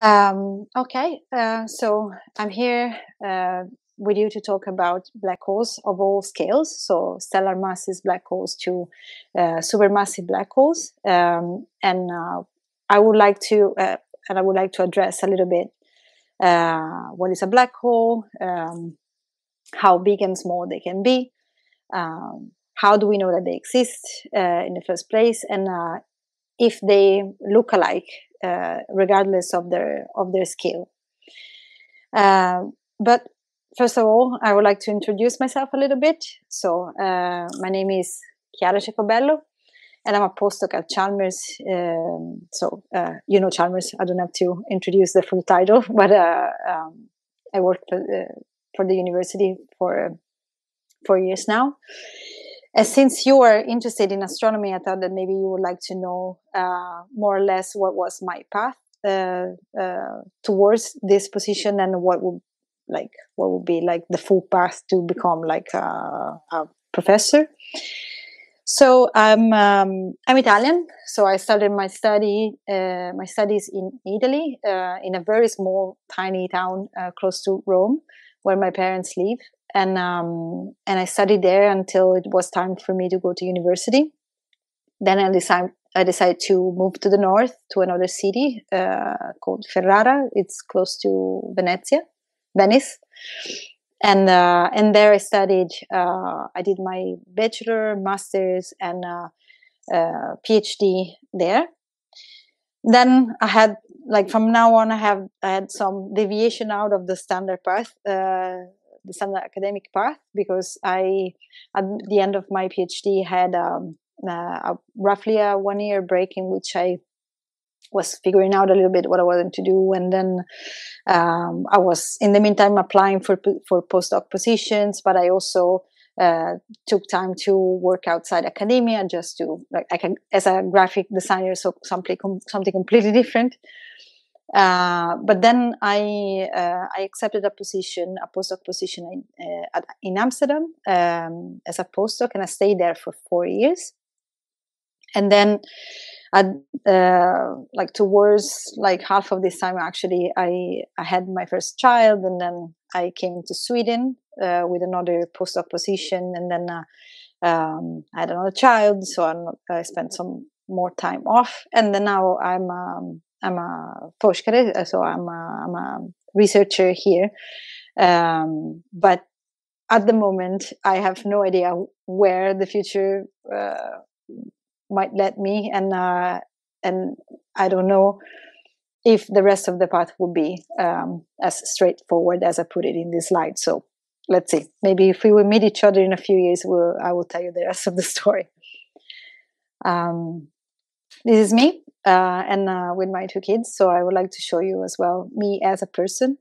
Okay, so I'm here with you to talk about black holes of all scales. So Stellarmass black holes to supermassive black holes, and I would like to address a little bit what is a black hole, how big and small they can be, how do we know that they exist in the first place, and if they look alike, regardless of their scale. But first of all, I would like to introduce myself a little bit. So my name is Chiara Ceccobello, and I'm a postdoc at Chalmers. You know Chalmers. I don't have to introduce the full title, but I worked for the university for 4 years now. Since you are interested in astronomy, I thought that maybe you would like to know more or less what was my path towards this position, and what would be like the full path to become like a professor. So I'm Italian. So I started my studies in Italy, in a very small, tiny town close to Rome, where my parents live. And I studied there until it was time for me to go to university. Then I decided to move to the north, to another city called Ferrara. It's close to Venice. And there I studied. I did my bachelor, master's, and PhD there. Then I had, from now on, I had some deviation out of the standard path. The standard academic path, because I, at the end of my PhD, had roughly a 1 year break in which I was figuring out a little bit what I wanted to do, and then I was in the meantime applying for postdoc positions, but I also took time to work outside academia, just to as a graphic designer, so something completely different. But then I accepted a postdoc position in Amsterdam as a postdoc, and I stayed there for 4 years. And then, towards half of this time, actually, I had my first child, and then I came to Sweden with another postdoc position, and then I had another child, so I spent some more time off, and then now I'm a forskare, so I'm a researcher here. But at the moment, I have no idea where the future might lead me, and I don't know if the rest of the path will be as straightforward as I put it in this slide. So let's see. Maybe if we will meet each other in a few years, I will tell you the rest of the story. This is me, and with my 2 kids. So I would like to show you as well me as a person,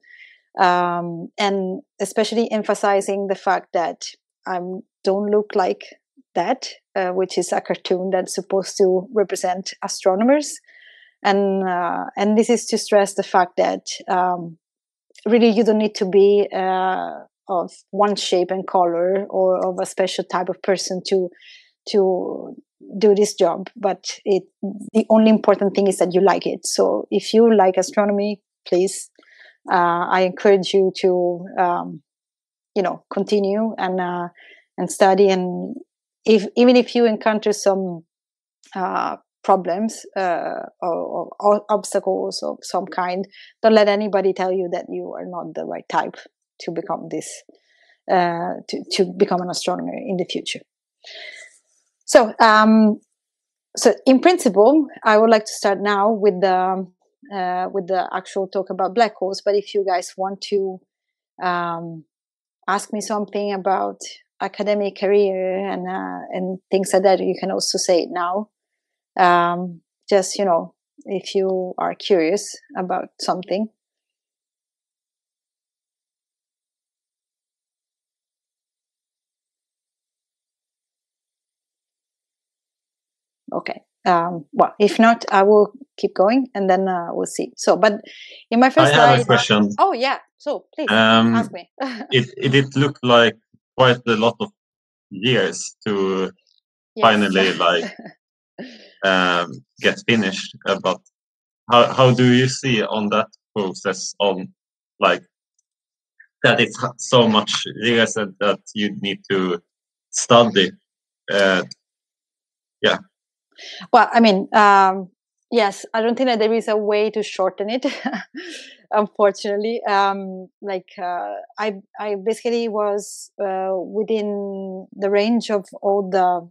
and especially emphasizing the fact that I don't look like that, which is a cartoon that's supposed to represent astronomers, and this is to stress the fact that really you don't need to be of one shape and color or of a special type of person to do this job, but the only important thing is that you like it. So if you like astronomy, please, I encourage you to continue and study, and even if you encounter some problems or obstacles of some kind, don't let anybody tell you that you are not the right type to become this to become an astronomer in the future. So in principle, I would like to start now with the actual talk about black holes. But if you guys want to ask me something about academic career and things like that, you can also say it now. Just if you are curious about something. Okay. Well, if not, I will keep going, and then we'll see. So, but in my first slide, I have a question. Oh yeah, so please ask me. it looked like quite a lot of years to finally get finished. But how do you see on that process on like that it's so much recent that you need to study. Yeah. Well, I mean, yes, I don't think that there is a way to shorten it. Unfortunately, I basically was within the range of all the.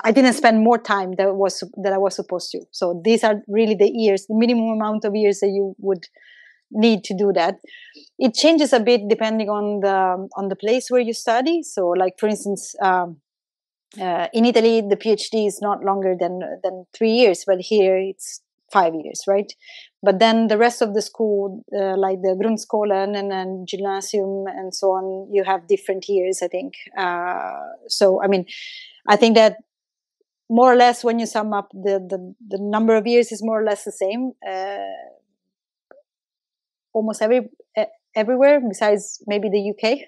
I didn't spend more time that I was supposed to. So these are really the years, the minimum amount of years that you would need to do that. It changes a bit depending on the place where you study. So, like for instance. In Italy, the PhD is not longer than 3 years, but here it's 5 years, right? But then the rest of the school, like the Grundskolan and then Gymnasium and so on, you have different years, I think. So, I mean, I think that more or less when you sum up, the number of years is more or less the same. Almost everywhere, besides maybe the UK.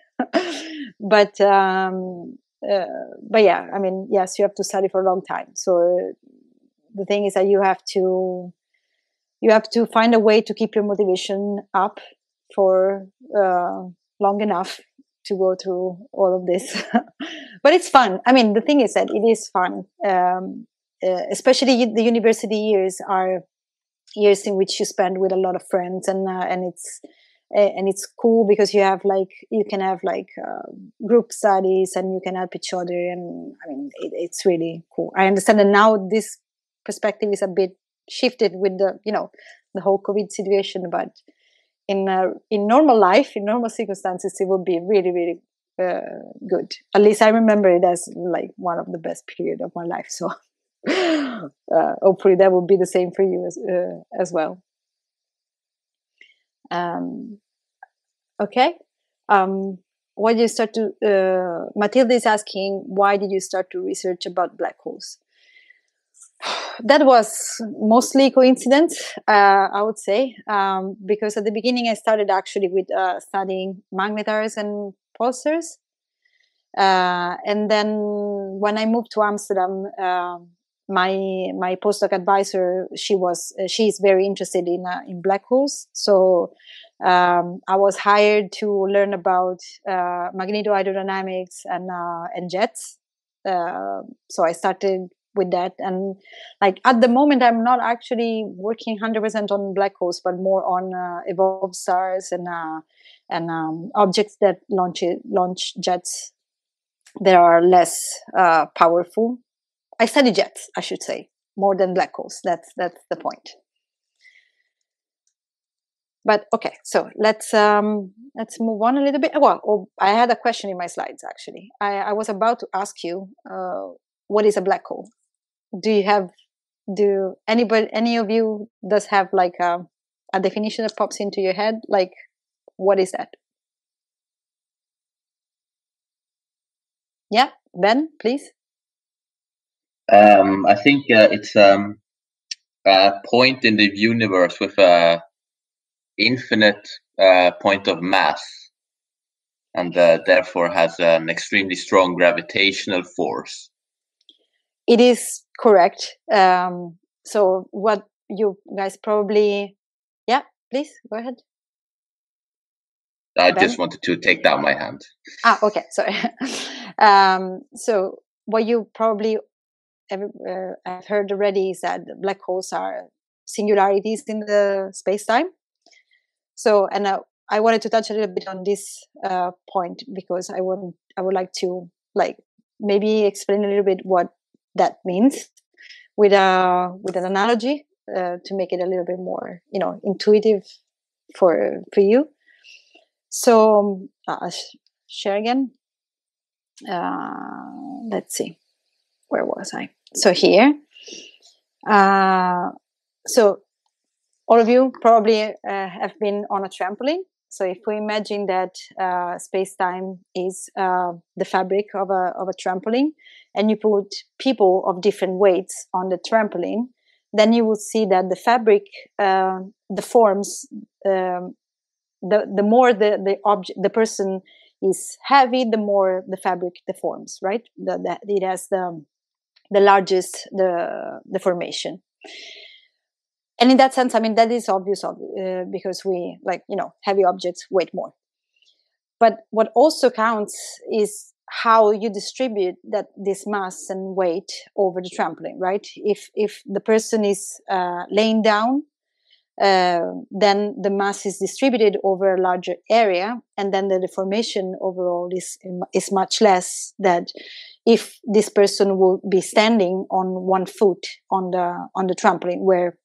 But yeah, I mean, yes, you have to study for a long time. So the thing is that you have to find a way to keep your motivation up for long enough to go through all of this. But it's fun. I mean, the thing is that it is fun. Especially the university years are years in which you spend with a lot of friends, and it's cool because you can have group studies and you can help each other, and I mean it's really cool. I understand that now this perspective is a bit shifted with the whole COVID situation, but in normal life, in normal circumstances, it would be really, really good. At least I remember it as like one of the best period of my life. So hopefully that will be the same for you as well. Okay. Why did you start to? Matilda is asking, why did you start to research about black holes? That was mostly coincidence, I would say, because at the beginning I started actually with studying magnetars and pulsars, and then when I moved to Amsterdam, my postdoc advisor, she's very interested in black holes, so I was hired to learn about magnetohydrodynamics and jets. So I started with that, and like at the moment I'm not actually working 100% on black holes, but more on evolved stars and objects that launch jets that are less powerful. I study jets, I should say, more than black holes. That's the point. But okay, so let's move on a little bit. Well, I had a question in my slides actually. I was about to ask you, what is a black hole? Do any of you does have like a definition that pops into your head? Like, what is that? Yeah, Ben, please. I think it's a point in the universe with a infinite point of mass, and therefore has an extremely strong gravitational force. It is correct. So what you guys probably, yeah, please go ahead. I just wanted to take down my hand. Okay, sorry. So what you probably have heard already is that black holes are singularities in the space-time. So, and I wanted to touch a little bit on this point because I would like to maybe explain a little bit what that means with an analogy to make it a little bit more intuitive for you. So I'll share again. Let's see, where was I? So here. So all of you probably have been on a trampoline. So if we imagine that space-time is the fabric of a trampoline, and you put people of different weights on the trampoline, then you will see that the fabric deforms. The more the person is heavy, the more the fabric deforms, right? It has the largest the deformation. And in that sense, I mean, that is obvious because we, like, heavy objects weight more. But what also counts is how you distribute this mass and weight over the trampoline, right? If the person is laying down, then the mass is distributed over a larger area, and then the deformation overall is much less than if this person will be standing on one foot on the trampoline, where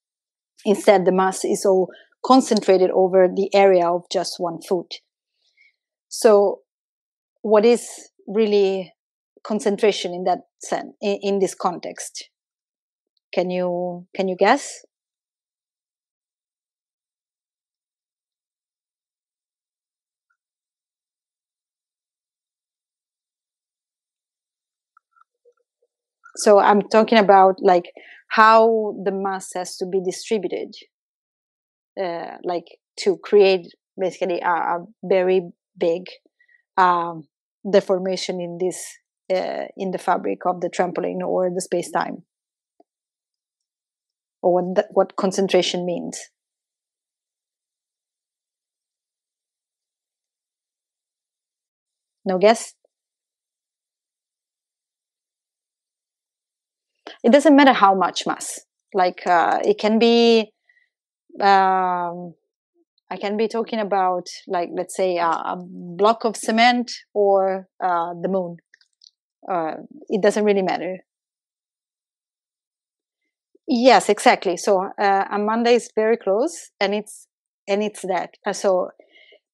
instead the mass is all concentrated over the area of just 1 foot. So what is really concentration in that sense, in this context? Can you guess? So I'm talking about like how the mass has to be distributed, like to create basically a very big deformation in this in the fabric of the trampoline or the space-time, or what concentration means. No guess? It doesn't matter how much mass. Like it can be. I can be talking about, like, let's say a block of cement or the moon. It doesn't really matter. Yes, exactly. So Amanda is very close, and it's that. So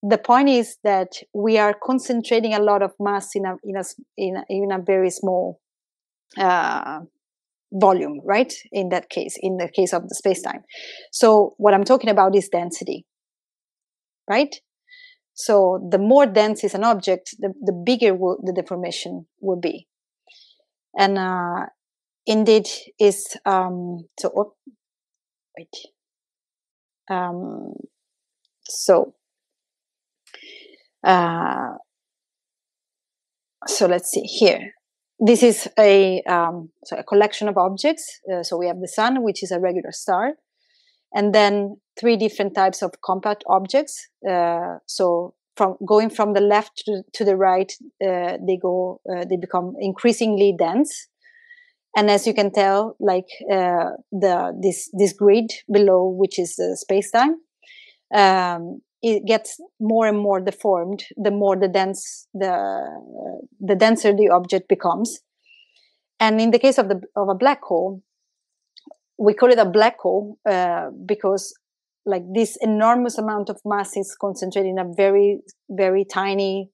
the point is that we are concentrating a lot of mass in a very small volume, right? In that case, in the case of the space-time. So what I'm talking about is density, right? So the more dense is an object, the bigger the deformation will be. And indeed is so let's see here. This is a collection of objects. So we have the sun, which is a regular star, and then 3 different types of compact objects. So going from the left to the right, they become increasingly dense. And as you can tell, like this grid below, which is the space-time, it gets more and more deformed the more the denser the object becomes. And in the case of a black hole, we call it a black hole because like this enormous amount of mass is concentrated in a very, very tiny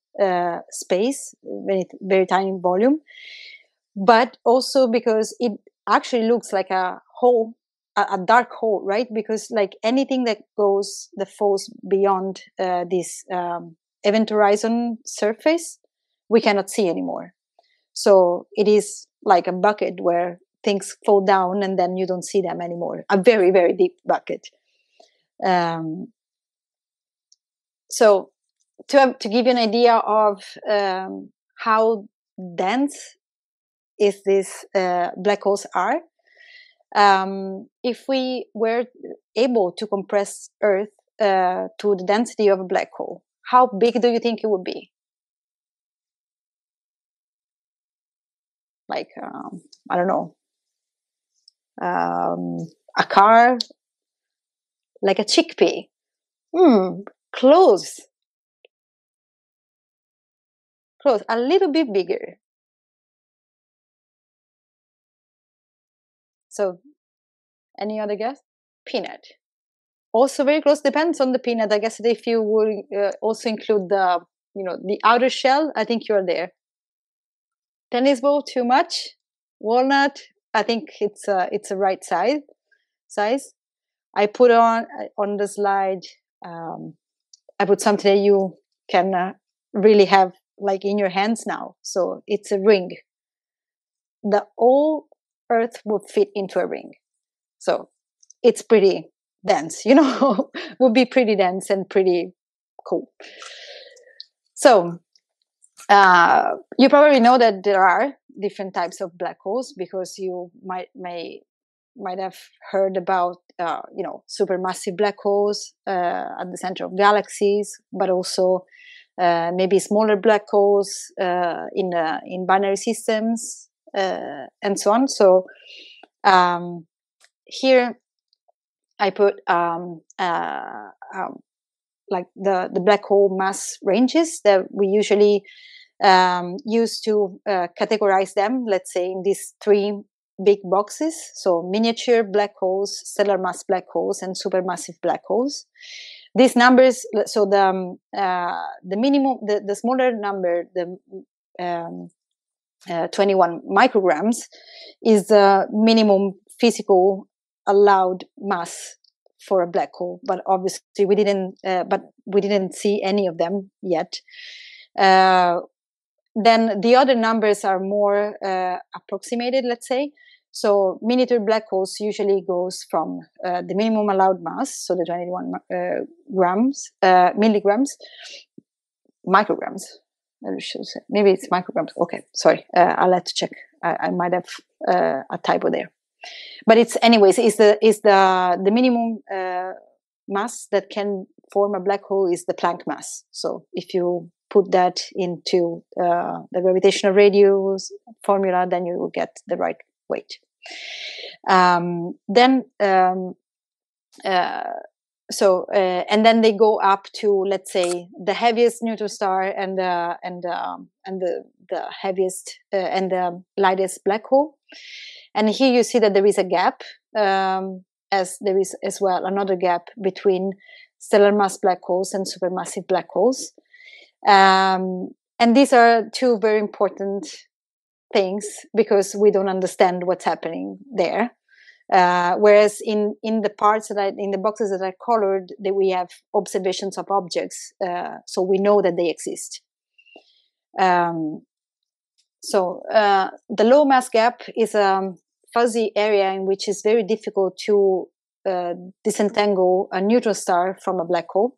space, very, very tiny volume, but also because it actually looks like a hole, a dark hole, right? Because like anything that falls beyond this event horizon surface, we cannot see anymore. So it is like a bucket where things fall down and then you don't see them anymore. A very, very deep bucket. So to give you an idea of how dense is this black holes are, if we were able to compress Earth to the density of a black hole, how big do you think it would be? Like, I don't know, a car, like a chickpea. Close. Close, a little bit bigger. So, any other guess? Peanut. Also very close. Depends on the peanut. I guess if you would also include the outer shell, I think you're there. Tennis ball, too much. Walnut, I think it's a right size. I put on the slide. I put something that you can really have like in your hands now. So it's a ring. The whole Earth would fit into a ring. So it's pretty dense, would be pretty dense and pretty cool. So you probably know that there are different types of black holes because you may might have heard about, supermassive black holes at the center of galaxies, but also maybe smaller black holes in binary systems and so on. So here I put like the black hole mass ranges that we usually use to categorize them, let's say, in these three big boxes. So miniature black holes, stellar mass black holes, and supermassive black holes. These numbers, so the minimum, the smaller number, the 21 micrograms, is the minimum physical allowed mass for a black hole. But obviously, we didn't see any of them yet. Then the other numbers are more approximated, let's say. So miniature black holes usually goes from the minimum allowed mass, so the 21 milligrams, micrograms. I should say. Maybe it's micrograms. Okay, sorry. I'll have to check. I might have a typo there. But it's anyways, is the minimum mass that can form a black hole is the Planck mass. So if you put that into the gravitational radius formula, then you will get the right weight. And then they go up to, let's say, the heaviest neutron star and the heaviest and the lightest black hole. And here you see that there is a gap, as there is as well another gap between stellar mass black holes and supermassive black holes. And these are two very important things because we don't understand what's happening there. Whereas in the parts in the boxes that are colored, we have observations of objects, so we know that they exist. So the low mass gap is a fuzzy area in which it's very difficult to disentangle a neutron star from a black hole,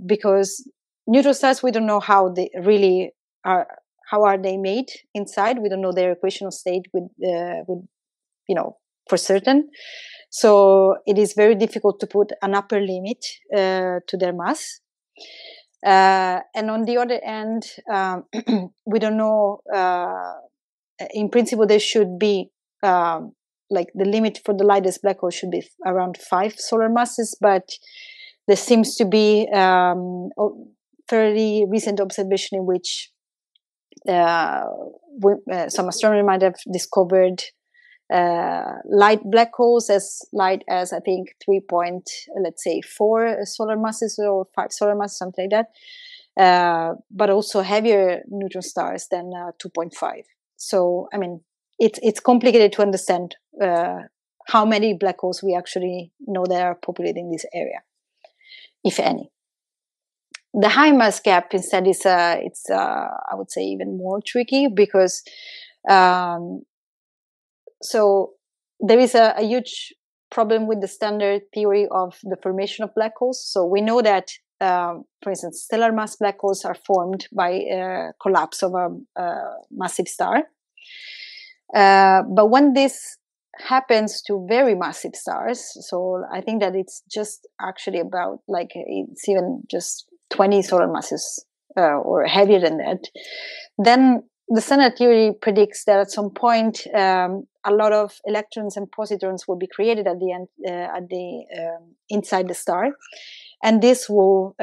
because neutron stars, we don't know how they really are. How are they made inside? We don't know their equational state with for certain. So it is very difficult to put an upper limit to their mass. And on the other end, we don't know. In principle, there should be like the limit for the lightest black hole should be around 5 solar masses, but there seems to be fairly recent observation in which some astronomers might have discovered light black holes as light as, I think, 3.4 solar masses or 5 solar masses, something like that. But also heavier neutron stars than 2.5. So, I mean, it's complicated to understand how many black holes we actually know that are populating this area, if any. The high mass gap instead is I would say even more tricky because so there is a huge problem with the standard theory of the formation of black holes. So we know that, for instance, stellar mass black holes are formed by collapse of a massive star. But when this happens to very massive stars, so I think that it's just actually about like it's even just 20 solar masses or heavier than that, then the standard theory predicts that at some point a lot of electrons and positrons will be created at the end, inside the star, and this will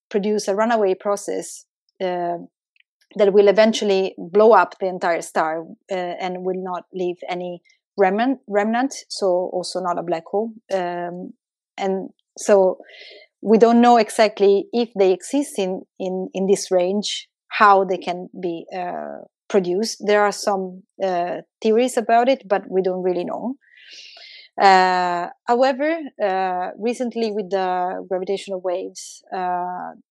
produce a runaway process that will eventually blow up the entire star and will not leave any remnant, so also not a black hole. And so we don't know exactly if they exist in this range, how they can be produced. There are some theories about it, but we don't really know. However, recently with the gravitational waves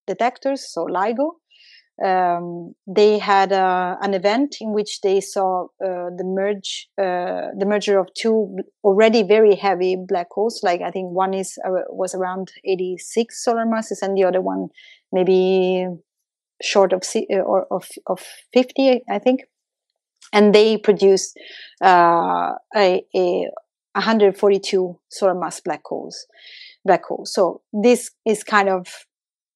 detectors, so LIGO, they had an event in which they saw the merger of two already very heavy black holes. Like I think one was around 86 solar masses, and the other one maybe short of 50, I think. and they produce a 142 solar mass black holes. So this is kind of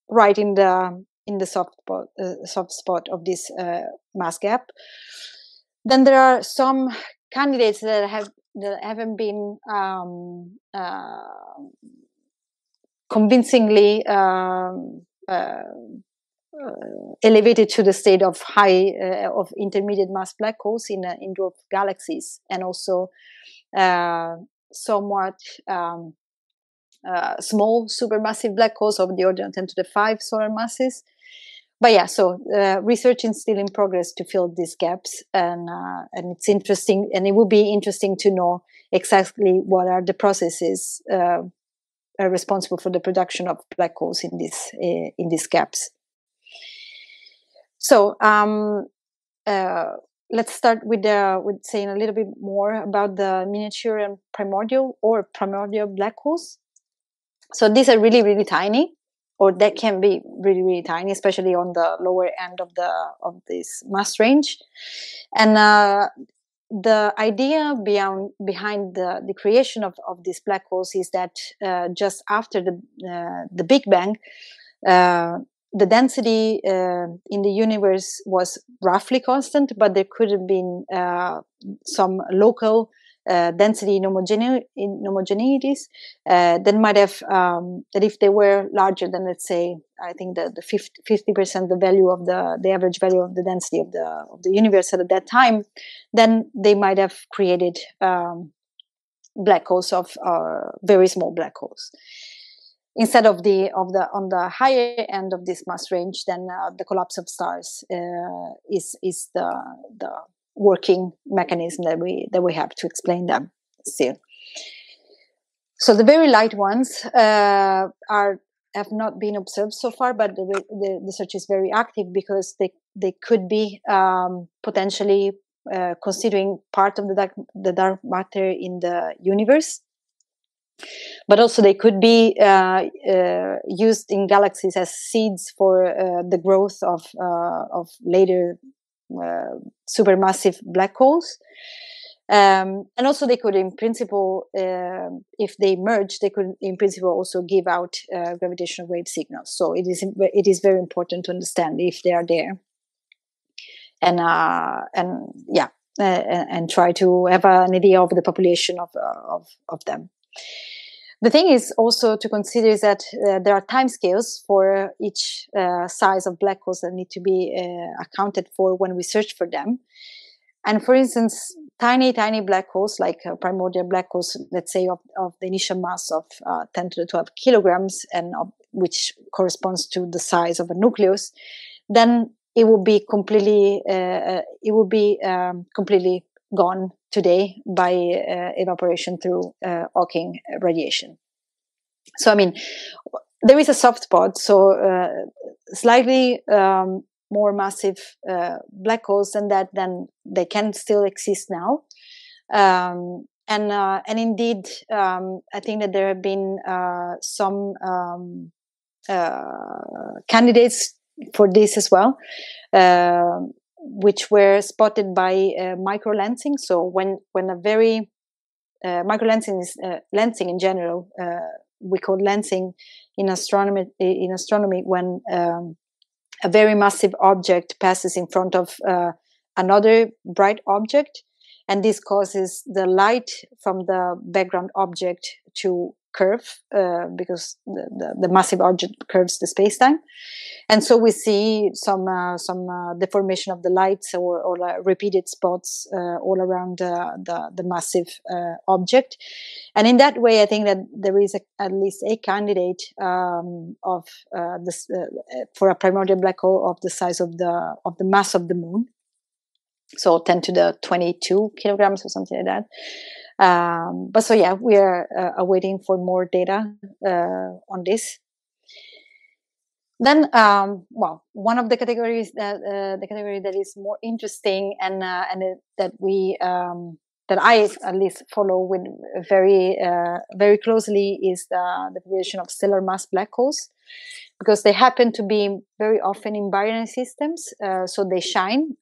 right in the soft spot of this mass gap. Then there are some candidates that haven't been convincingly elevated to the state of of intermediate mass black holes in dwarf galaxies, and also somewhat small supermassive black holes of the order of 10 to the 5 solar masses. But yeah, so research is still in progress to fill these gaps, and it's interesting, and it will be interesting to know exactly what are the processes responsible for the production of black holes in these gaps. So let's start with saying a little bit more about the miniature and primordial black holes. So these are really, really tiny, or they can be really, really tiny, especially on the lower end of this mass range. And the idea behind the creation of these black holes is that just after the Big Bang, the density in the universe was roughly constant, but there could have been some local density inhomogeneities that might have that if they were larger than, let's say, I think the 50% the value of the average value of the density of the universe at that time, then they might have created black holes of very small black holes. Instead of on the higher end of this mass range, then the collapse of stars is the working mechanism that we have to explain them still. So the very light ones have not been observed so far, but the research is very active because they could be potentially considering part of the dark matter in the universe. But also they could be used in galaxies as seeds for the growth of later supermassive black holes. And also they could, in principle, if they merge, they could, in principle, also give out gravitational wave signals. So it is very important to understand if they are there, and try to have an idea of the population of them. The thing is also to consider is that there are timescales for each size of black holes that need to be accounted for when we search for them. And for instance, tiny black holes like primordial black holes, let's say of the initial mass of 10 to the 12 kilograms, and which corresponds to the size of a nucleus, then it will be completely gone today by evaporation through Hawking radiation. So I mean, there is a soft spot, so slightly more massive black holes than that, then they can still exist now. And indeed, I think that there have been some candidates for this as well, which were spotted by microlensing. So when a very microlensing is lensing in general, we call lensing in astronomy when a very massive object passes in front of another bright object, and this causes the light from the background object to curve because the massive object curves the space-time. And so we see some deformation of the lights or repeated spots all around the massive object. And in that way, I think that there is at least a candidate of this for a primordial black hole of the size of the mass of the moon, so 10 to the 22 kilograms or something like that. But so yeah, we are awaiting for more data on this. Then, one of the categories that the category that is more interesting and that we that I at least follow with very closely is the population of stellar mass black holes, because they happen to be very often in binary systems, so they shine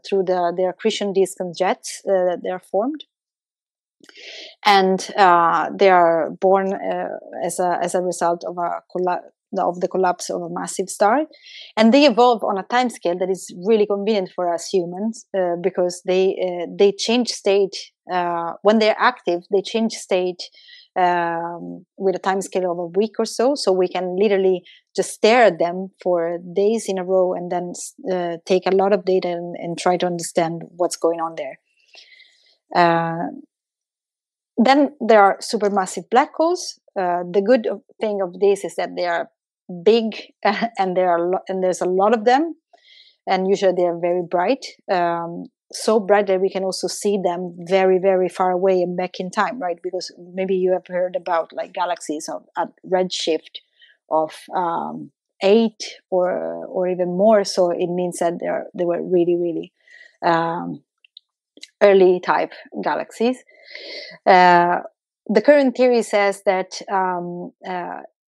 through their accretion disk and jets that they are formed, and they are born as a result of the collapse of a massive star, and they evolve on a time scale that is really convenient for us humans, because they change state when they're active. They change state with a time scale of a week or so, so we can literally just stare at them for days in a row and then take a lot of data and try to understand what's going on there. Then there are supermassive black holes. The good thing of this is that they are big and there's a lot of them, and usually they are very bright, so bright that we can also see them very, very far away and back in time, right? Because maybe you have heard about like galaxies at redshift of 8 or even more, so it means that they were really, really early type galaxies. The current theory says that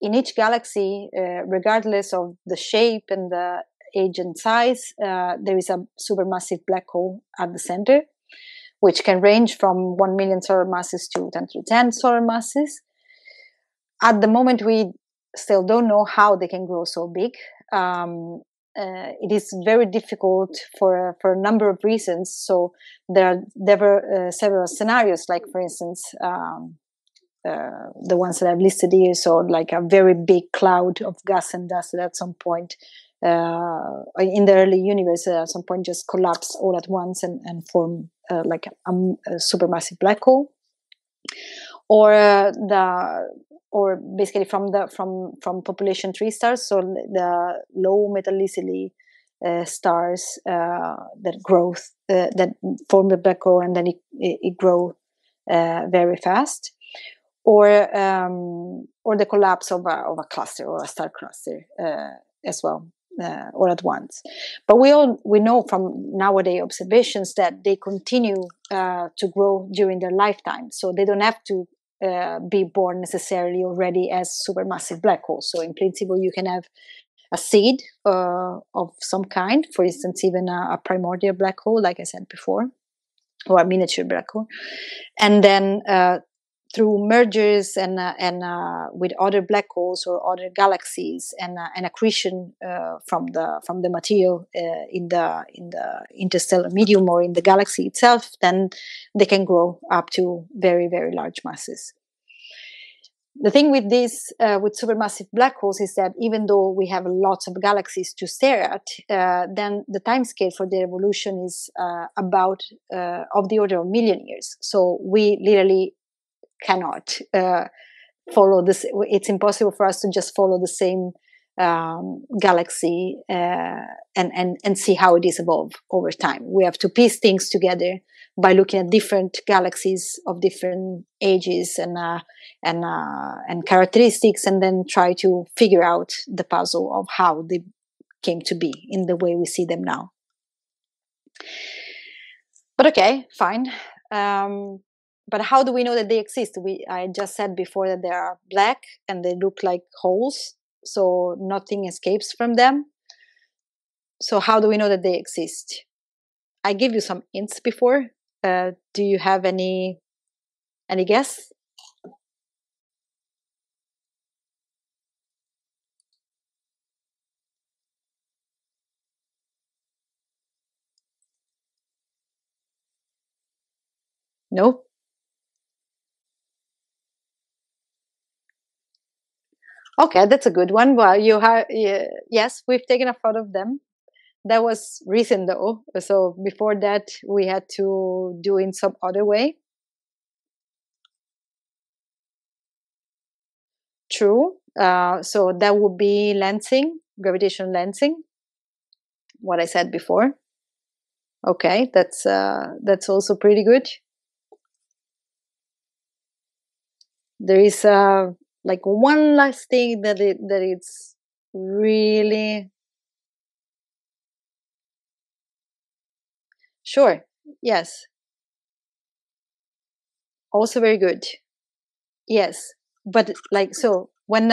in each galaxy, regardless of the shape and the age and size, there is a supermassive black hole at the center, which can range from 1 million solar masses to 10 to the 10 solar masses. At the moment, we still don't know how they can grow so big. It is very difficult for a number of reasons. So there were several scenarios, like for instance, the ones that I've listed here. So like a very big cloud of gas and dust that at some point in the early universe at some point just collapse all at once and form like a supermassive black hole, or basically from population 3 stars, so the low metallicity stars that form the black hole and then it grow very fast, or the collapse of a cluster or a star cluster as well, all at once. But we know from nowadays observations that they continue to grow during their lifetime, so they don't have to be born necessarily already as supermassive black holes. So in principle, you can have a seed of some kind, for instance, even a primordial black hole, like I said before, or a miniature black hole, and then through mergers and with other black holes or other galaxies and accretion from the material in the interstellar medium or in the galaxy itself, then they can grow up to very, very large masses. The thing with this, with supermassive black holes, is that even though we have lots of galaxies to stare at, then the time scale for their evolution is about of the order of million years. So we literally cannot follow this. It's impossible for us to just follow the same galaxy and see how it is evolved over time. We have to piece things together by looking at different galaxies of different ages and characteristics, and then try to figure out the puzzle of how they came to be in the way we see them now. But okay, fine. But how do we know that they exist? I just said before that they are black and they look like holes, so nothing escapes from them. So how do we know that they exist? I gave you some hints before. Do you have any guess? No? Okay, that's a good one. Well, yes, we've taken a photo of them. That was recent though. So before that, we had to do in some other way. True. So that would be lensing, gravitational lensing. What I said before. Okay, that's also pretty good. There is like one last thing that it's really sure. Yes. Also very good. Yes, but like, so when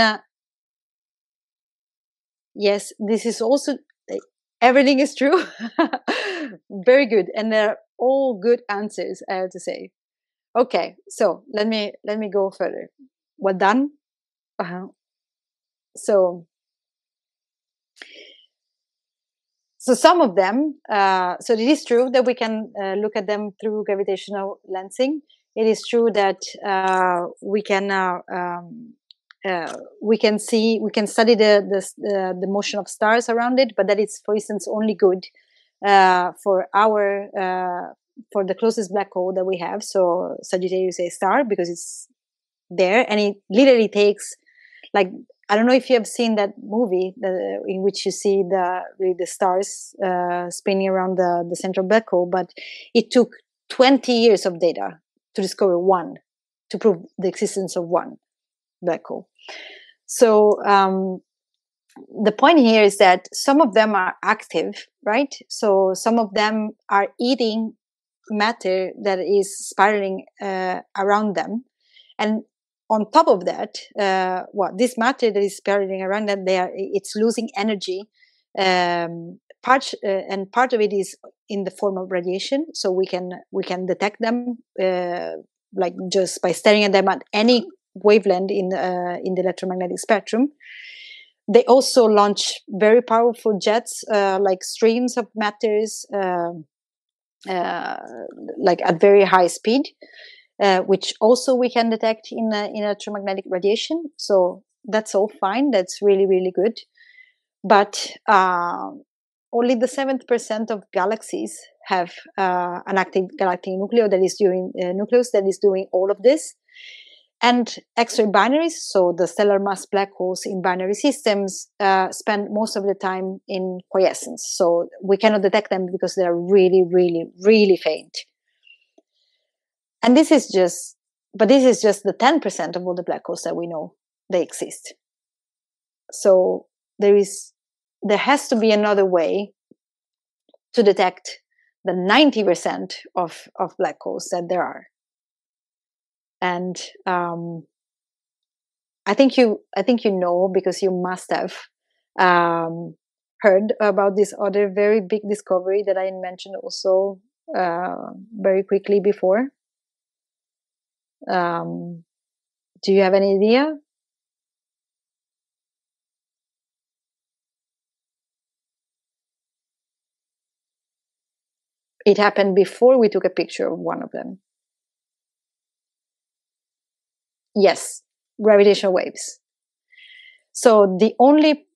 yes, this is also, everything is true. Very good, and they're all good answers, I have to say. Okay, so let me go further. Well done. So some of them, so it is true that we can look at them through gravitational lensing. It is true that we can study the motion of stars around it, but that is, for instance, only good for the closest black hole that we have, so Sagittarius A star, because it's there, and it literally takes, like, I don't know if you have seen that movie in which you see the stars spinning around the central black hole, but it took 20 years of data to discover one, to prove the existence of one black hole. So the point here is that some of them are active, right? So some of them are eating matter that is spiraling around them, and on top of that, this matter that is spiraling around them, it's losing energy. Part of it is in the form of radiation, so we can detect them like just by staring at them at any wavelength in the electromagnetic spectrum. They also launch very powerful jets, like streams of matters, like at very high speed. Which also we can detect in electromagnetic radiation. So that's all fine. That's really, really good. But only the 7% of galaxies have an active galactic nucleus that is doing all of this. And X-ray binaries, so the stellar mass black holes in binary systems, spend most of the time in quiescence. So we cannot detect them because they are really, really, really faint. And this is just the 10% of all the black holes that we know they exist. So there has to be another way to detect the 90% of black holes that there are. And I think you know, because you must have heard about this other very big discovery that I mentioned also very quickly before. Do you have any idea? It happened before we took a picture of one of them. Yes, gravitational waves. So the only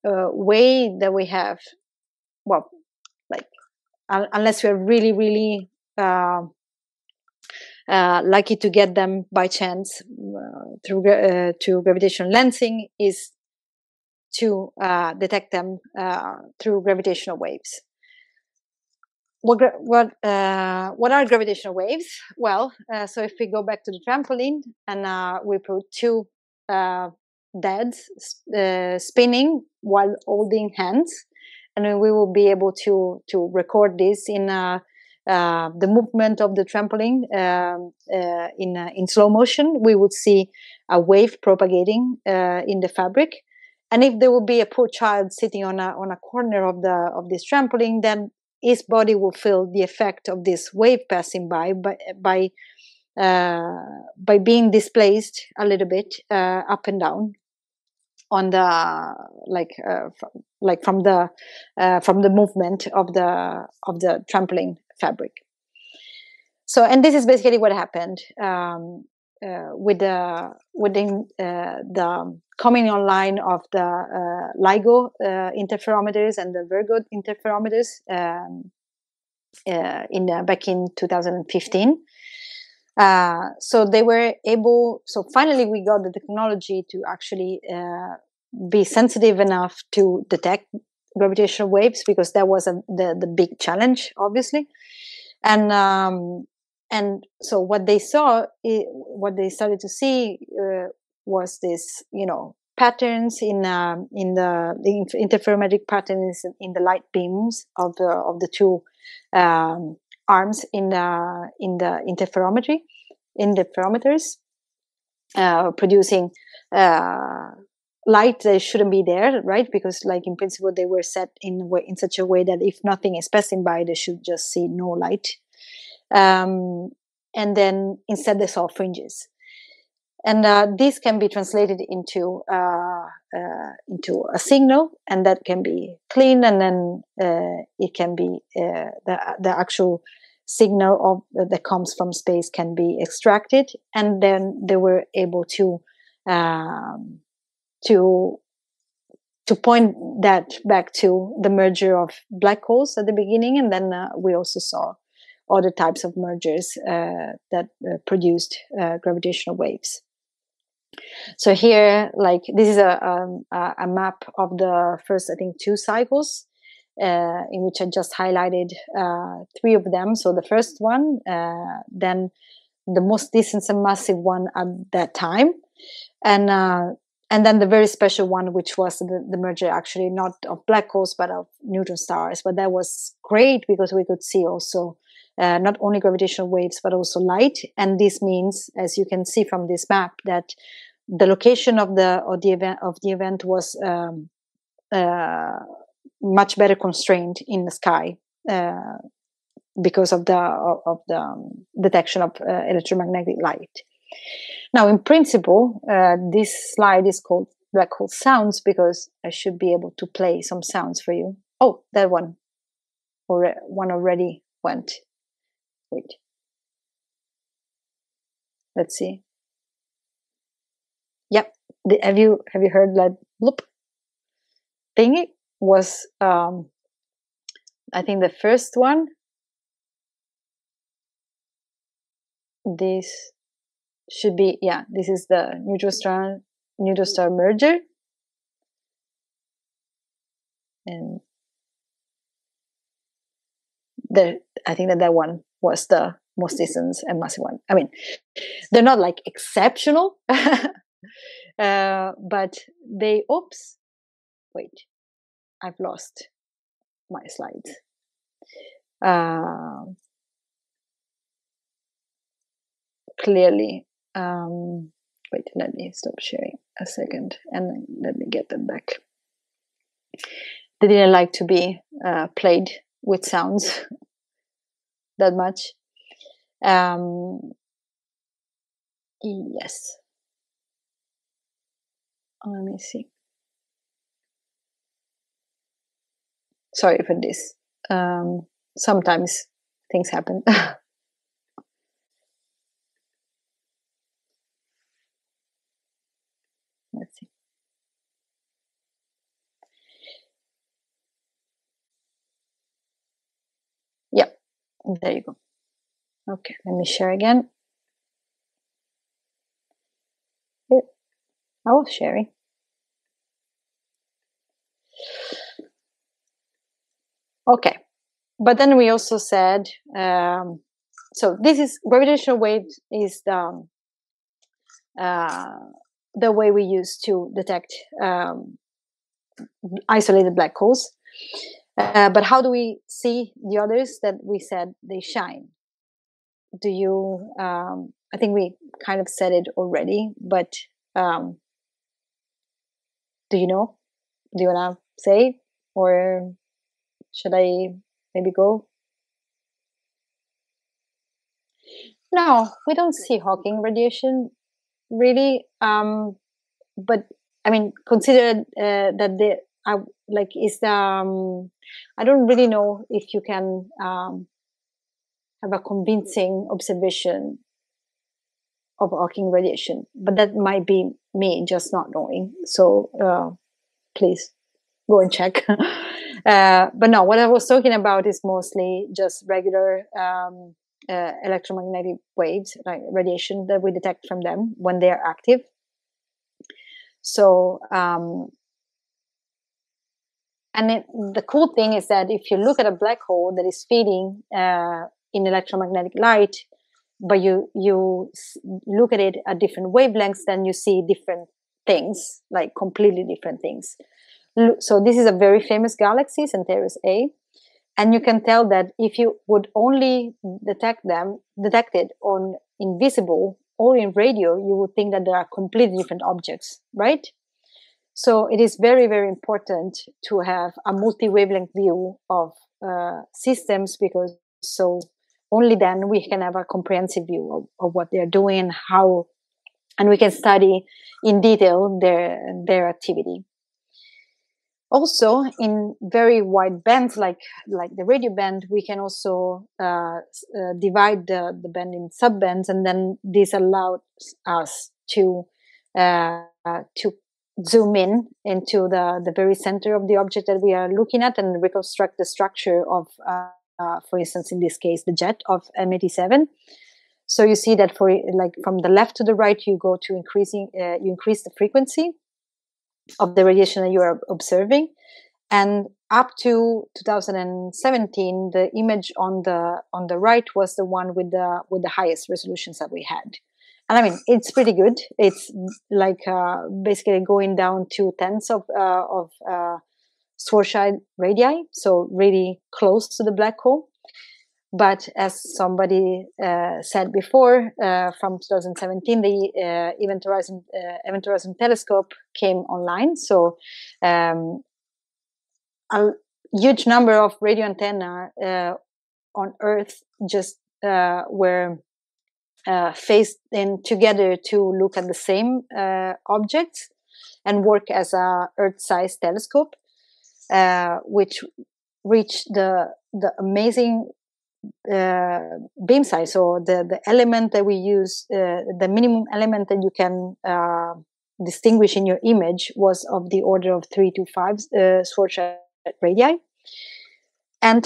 way that we have, well, like, unless we are really, really lucky to get them by chance through gravitational lensing, is to detect them through gravitational waves. What are gravitational waves? Well, so if we go back to the trampoline and we put two dads spinning while holding hands, and we will be able to record this in the movement of the trampoline in slow motion. We would see a wave propagating in the fabric, and if there will be a poor child sitting on a corner of this trampoline, then his body will feel the effect of this wave passing by being displaced a little bit up and down on the from the movement of the trampoline fabric. So, and this is basically what happened with the coming online of the LIGO interferometers and the Virgo interferometers back in 2015. So they were able. So finally, we got the technology to actually be sensitive enough to detect gravitational waves, because that was the big challenge, obviously. And so what they started to see was this, patterns in the interferometric patterns in the light beams of the two arms in the interferometry, interferometers producing light that shouldn't be there, right? Because, like, in principle, they were set in such a way that if nothing is passing by, they should just see no light. And then instead they saw fringes. And this can be translated into a signal, and that can be clean, and then it can be the actual signal that comes from space can be extracted, and then they were able to point that back to the merger of black holes at the beginning, and then we also saw other types of mergers that produced gravitational waves. So here, like, this is a map of the first, I think, 2 cycles, in which I just highlighted 3 of them. So the first one, then the most distant and massive one at that time, and then the very special one, which was the merger, actually not of black holes but of neutron stars. But that was great because we could see also not only gravitational waves but also light. And this means, as you can see from this map, that the location of the event was much better constrained in the sky because of the detection of electromagnetic light. Now, in principle, this slide is called Black Hole Sounds because I should be able to play some sounds for you. Oh, that one already went. Wait. Let's see. Yep. Have you heard that bloop thingy? Was I think the first one. This should be, yeah, this is the neutron star merger, and I think that one was the most distant and massive one. I mean, they're not like exceptional, but they. Oops, wait, I've lost my slides. Clearly. Wait, let me stop sharing a second and let me get them back. They didn't like to be played with sounds that much. Yes. Let me see. Sorry for this. Sometimes things happen. Let's see. Yeah, there you go. Okay, let me share again. Here. I was sharing. Okay, but then we also said, so this is gravitational waves is the way we use to detect isolated black holes. But how do we see the others that we said they shine? Do you, I think we kind of said it already, but do you know? Do you want to say? Or should I maybe go? No, we don't see Hawking radiation really. But I mean, consider that I don't really know if you can have a convincing observation of Hawking radiation, but that might be me just not knowing. So please go and check. But no, what I was talking about is mostly just regular electromagnetic waves, like radiation that we detect from them when they are active. So, the cool thing is that if you look at a black hole that is feeding in electromagnetic light, but you look at it at different wavelengths, then you see different things, like completely different things. So this is a very famous galaxy, Centaurus A, and you can tell that if you would only detect it on invisible or in radio, you would think that there are completely different objects, right? So it is very, very important to have a multi-wavelength view of systems, because so only then we can have a comprehensive view of what they're doing, how, and we can study in detail their activity. Also, in very wide bands like the radio band, we can also divide the band in subbands, and then this allows us to zoom in into the very center of the object that we are looking at and reconstruct the structure of, for instance, in this case, the jet of M87. So you see that for like from the left to the right, you go to you increase the frequency of the radiation that you are observing, and up to 2017, the image on the right was the one with the highest resolutions that we had. And I mean, it's pretty good. It's like basically going down to tenths of Schwarzschild radii, so really close to the black hole. But as somebody said before, from 2017, the Event Horizon Telescope came online. So a huge number of radio antenna on Earth just were phased in together to look at the same objects and work as a Earth-sized telescope, which reached the amazing beam size. So the element that we use, the minimum element that you can distinguish in your image, was of the order of 3 to 5 Schwarzschild radii, and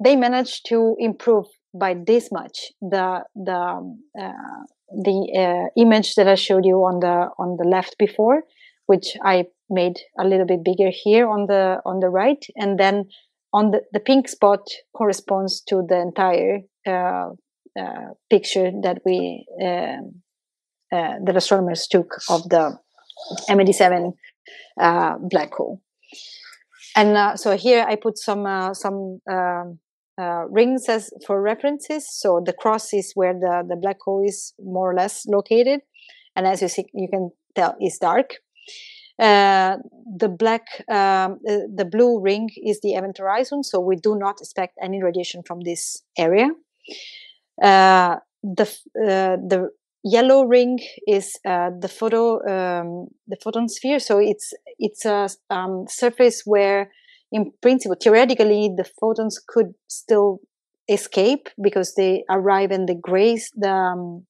they managed to improve by this much the image that I showed you on the left before, which I made a little bit bigger here on the right, and then on the pink spot corresponds to the entire picture that that astronomers took of the M87 black hole. And so here I put some rings as for references. So the cross is where the black hole is more or less located, and as you see, you can tell it's dark. The blue ring is the event horizon, so we do not expect any radiation from this area. The yellow ring is the photon sphere. So it's a surface where, in principle, theoretically, the photons could still escape because they arrive and they graze the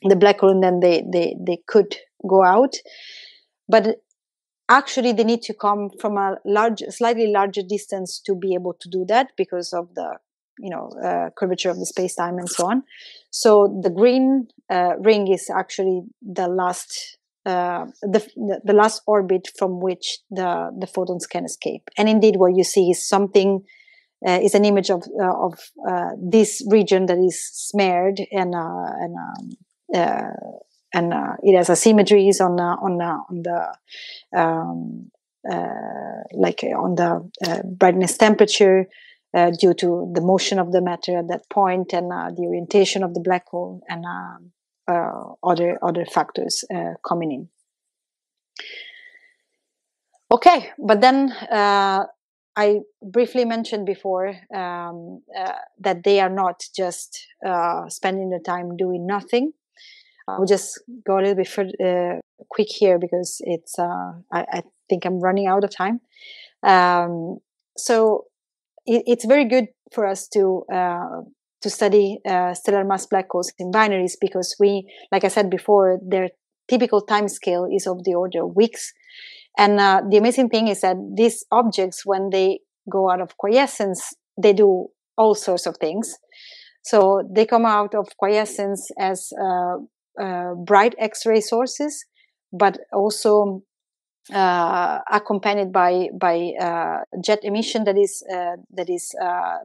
black hole, and then they could go out. But actually, they need to come from a slightly larger distance to be able to do that because of the curvature of the space-time and so on. So the green ring is actually the last the last orbit from which the photons can escape. And indeed, what you see is something is an image of this region that is smeared and it has asymmetries on the brightness temperature due to the motion of the matter at that point, and the orientation of the black hole, and other factors coming in. Okay, but then I briefly mentioned before that they are not just spending the time doing nothing. I'll just go a little bit further, quick here because it's I think I'm running out of time. So it's very good for us to study stellar mass black holes in binaries, because like I said before, their typical time scale is of the order of weeks. And the amazing thing is that these objects, when they go out of quiescence, they do all sorts of things. So they come out of quiescence as bright X-ray sources, but also accompanied by jet emission that is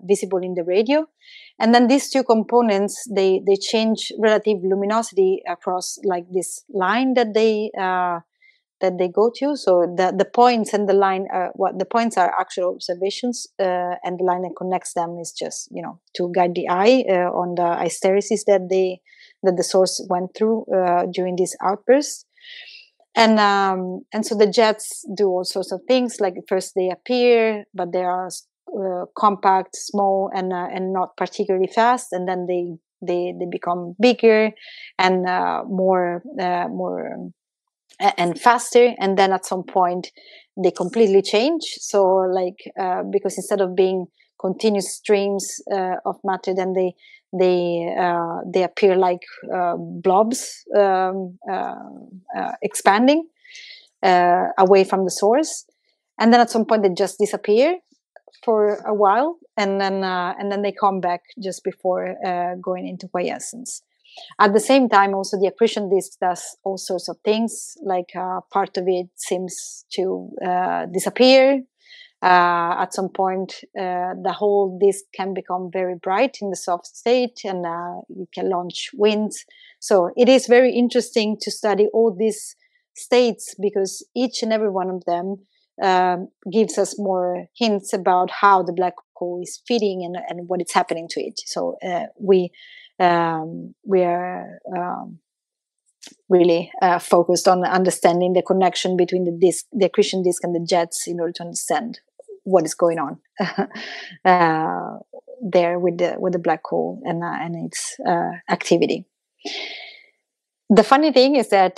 visible in the radio. And then these two components, they change relative luminosity across like this line that they that they go to. So the points and the line are the points are actual observations, and the line that connects them is just, you know, to guide the eye on the hysteresis that the source went through during these outbursts. And so the jets do all sorts of things. Like first they appear, but they are compact, small, and not particularly fast. And then they become bigger and more and faster. And then at some point they completely change. So like because instead of being continuous streams of matter, then they appear like blobs expanding away from the source, and then at some point they just disappear for a while, and then they come back just before going into quiescence. At the same time, also the accretion disk does all sorts of things. Like part of it seems to disappear. At some point, the whole disk can become very bright in the soft state, and you can launch winds. So it is very interesting to study all these states, because each and every one of them gives us more hints about how the black hole is fitting and what is happening to it. So we are really focused on understanding the connection between the accretion disk and the jets, in order to understand what is going on there with the black hole and its activity. The funny thing is that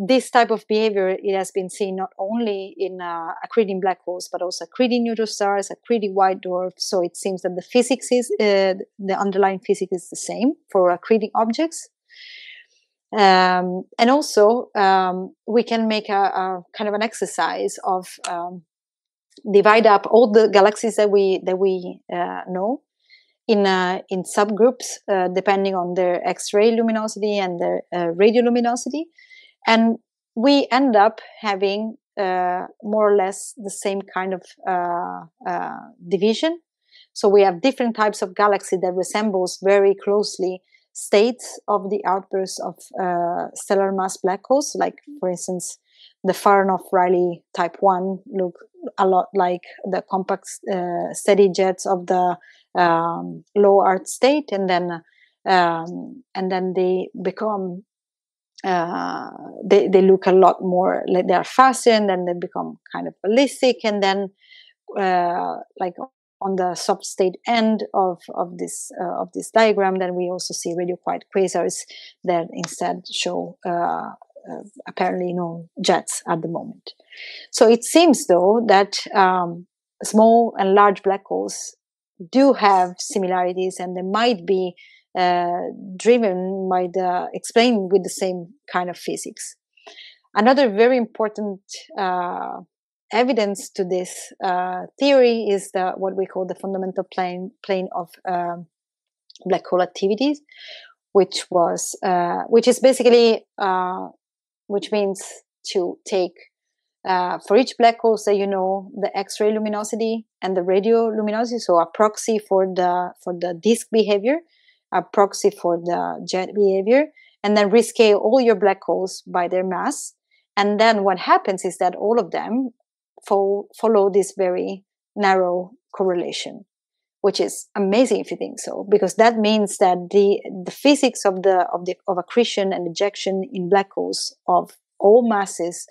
this type of behavior, it has been seen not only in accreting black holes, but also accreting neutron stars, accreting white dwarfs. So it seems that the physics is the underlying physics is the same for accreting objects. And also we can make a kind of an exercise of divide up all the galaxies that we know in subgroups depending on their X-ray luminosity and their radioluminosity, and we end up having more or less the same kind of division. So we have different types of galaxy that resembles very closely states of the outbursts of stellar mass black holes. Like, for instance, the Faranoff-Rayleigh type 1 look a lot like the compact steady jets of the low Earth state, and then they become they look a lot more like they are faster, and then they become kind of ballistic, and then like on the soft state end of this diagram, then we also see radio quiet quasars that instead show apparently no jets at the moment. So it seems though that small and large black holes do have similarities, and they might be explained with the same kind of physics. Another very important evidence to this theory is what we call the fundamental plane of black hole activities, which is basically which means to take for each black hole, say, you know, the X-ray luminosity and the radioluminosity, so a proxy for the disk behavior, a proxy for the jet behavior, and then rescale all your black holes by their mass. And then what happens is that all of them follow this very narrow correlation, which is amazing if you think so, because that means that the physics of accretion and ejection in black holes of all masses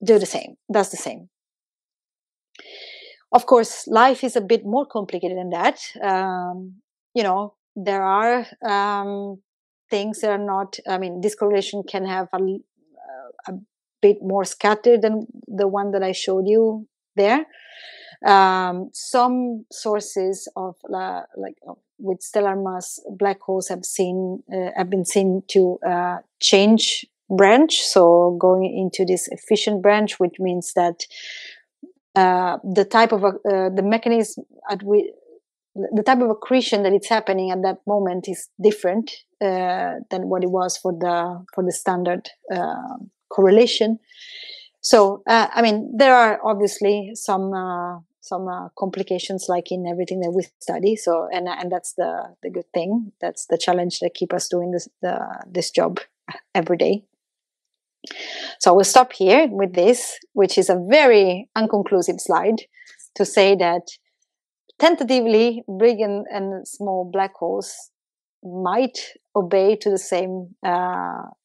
does the same. Of course, life is a bit more complicated than that. You know, there are things that are not, I mean, this correlation can have a bit more scattered than the one that I showed you there. Some sources of with stellar mass black holes have been seen to change branch, so going into this efficient branch, which means that the type of the mechanism the type of accretion that it's happening at that moment is different than what it was for the standard correlation. So I mean, there are obviously some complications, like in everything that we study. So and that's the good thing. That's the challenge that keeps us doing this job every day. So we'll stop here with this, which is a very unconclusive slide, to say that tentatively big and small black holes might obey to the same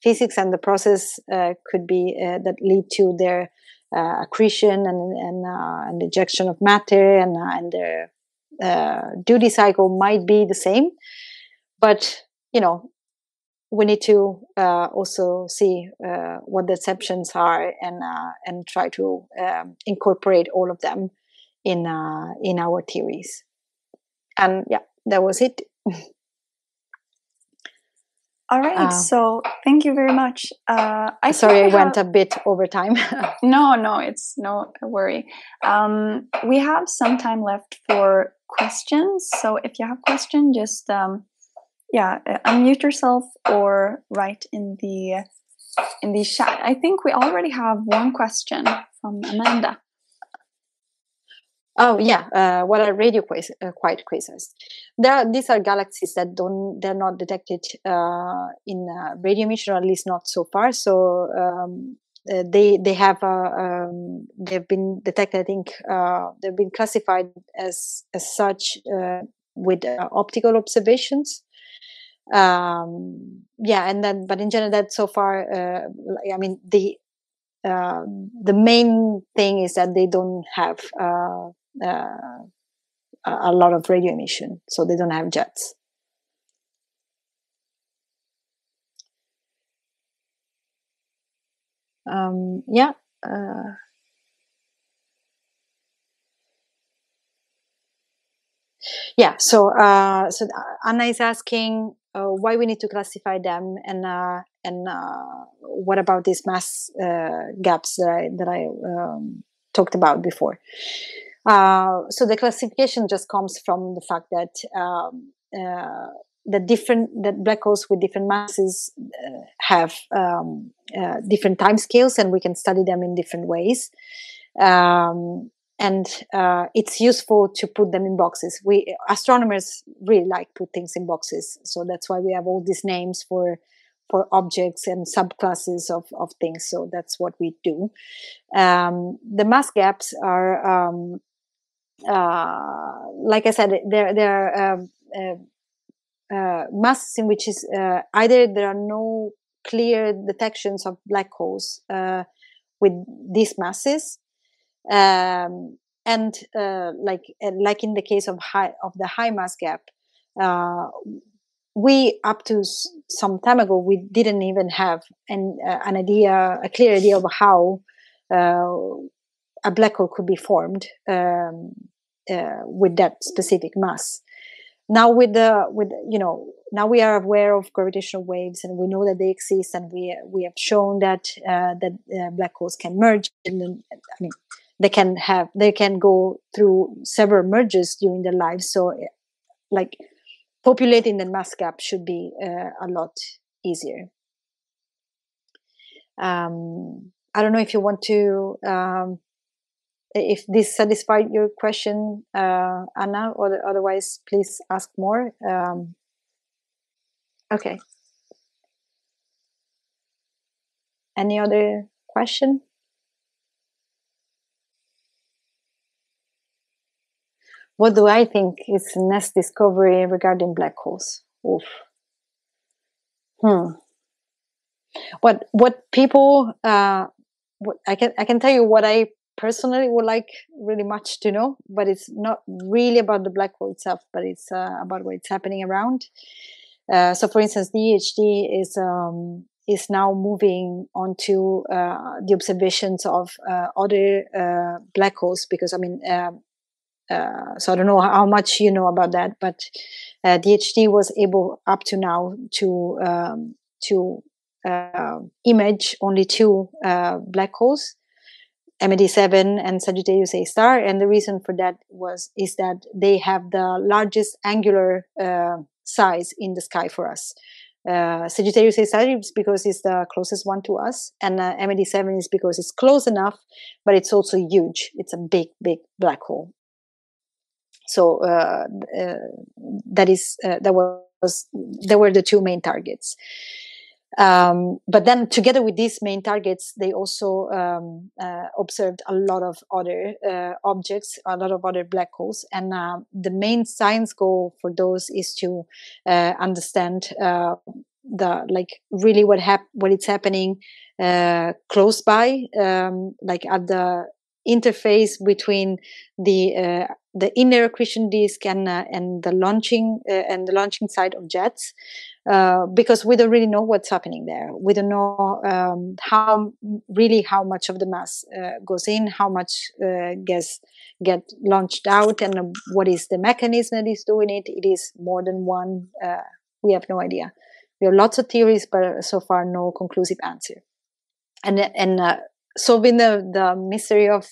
physics, and the process could be that lead to their accretion and ejection of matter, and their duty cycle might be the same. But we need to also see what the exceptions are, and try to incorporate all of them in our theories. And yeah, that was it. All right. So thank you very much. Sorry, I went a bit over time. No, it's no worry. We have some time left for questions. So if you have questions, just unmute yourself or write in the chat. I think we already have one question from Amanda. Oh yeah, what are radio quasars? These are galaxies that they're not detected in radio emission, or at least not so far. So they've been detected. I think they've been classified as such with optical observations. But in general, that so far, the main thing is that they don't have a lot of radio emission, so they don't have jets. So Anna is asking why we need to classify them, and what about these mass gaps that I talked about before. So the classification just comes from the fact that that black holes with different masses have different time scales, and we can study them in different ways. And it's useful to put them in boxes. We astronomers really like put things in boxes, so that's why we have all these names for objects and subclasses of things. So that's what we do. The mass gaps are, like I said, they're masses in which is either there are no clear detections of black holes with these masses. And like in the case of the high mass gap, we up to some time ago we didn't even have a clear idea of how a black hole could be formed with that specific mass. Now now we are aware of gravitational waves, and we know that they exist, and we have shown that black holes can merge, and they can go through several mergers during their lives. So like populating the mass gap should be a lot easier. I don't know if you want to if this satisfied your question, Anna, or otherwise please ask more. Okay. Any other question? What do I think is the next discovery regarding black holes? Oof. What people I can tell you what I personally would like really much to know, but it's not really about the black hole itself, but it's about what's happening around. So, for instance, DHD is now moving on to the observations of other black holes, because so I don't know how much you know about that, but DHD was able up to now to image only two black holes, MED7 and Sagittarius A star, and the reason for that is that they have the largest angular size in the sky for us. Sagittarius A star is because it's the closest one to us, and MED7 is because it's close enough, but it's also huge. It's a big black hole. So they were the two main targets. But then together with these main targets, they also observed a lot of other objects, a lot of other black holes. And the main science goal for those is to understand really what is happening close by, like at the interface between the inner accretion disk and the launching side of jets, because we don't really know what's happening there. We don't know how much of the mass goes in, how much get launched out, and what is the mechanism that is doing it. It is more than one. We have no idea. We have lots of theories, but so far no conclusive answer. And solving the mystery of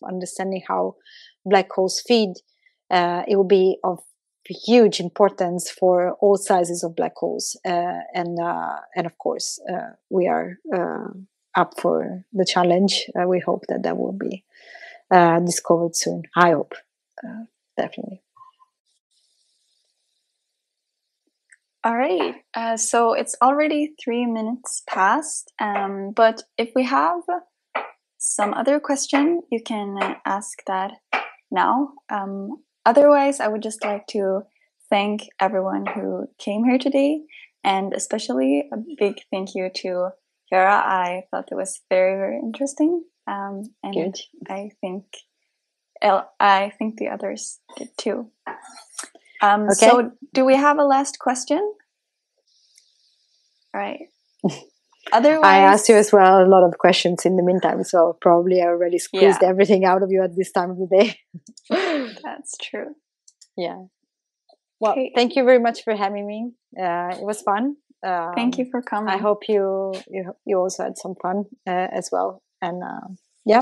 understanding how black holes feed, it will be of huge importance for all sizes of black holes, and of course we are up for the challenge. We hope that will be discovered soon. I hope, definitely. All right, so it's already 3 minutes past, but if we have some other question, you can ask that now. Otherwise, I would just like to thank everyone who came here today, and especially a big thank you to Chiara. I thought it was very, very interesting, and good. I think the others did too. Okay. So do we have a last question? All right. Otherwise, I asked you as well a lot of questions in the meantime, so probably I already squeezed everything out of you at this time of the day. That's true. Yeah. Well, thank you very much for having me. It was fun. Thank you for coming. I hope you also had some fun as well. And yeah.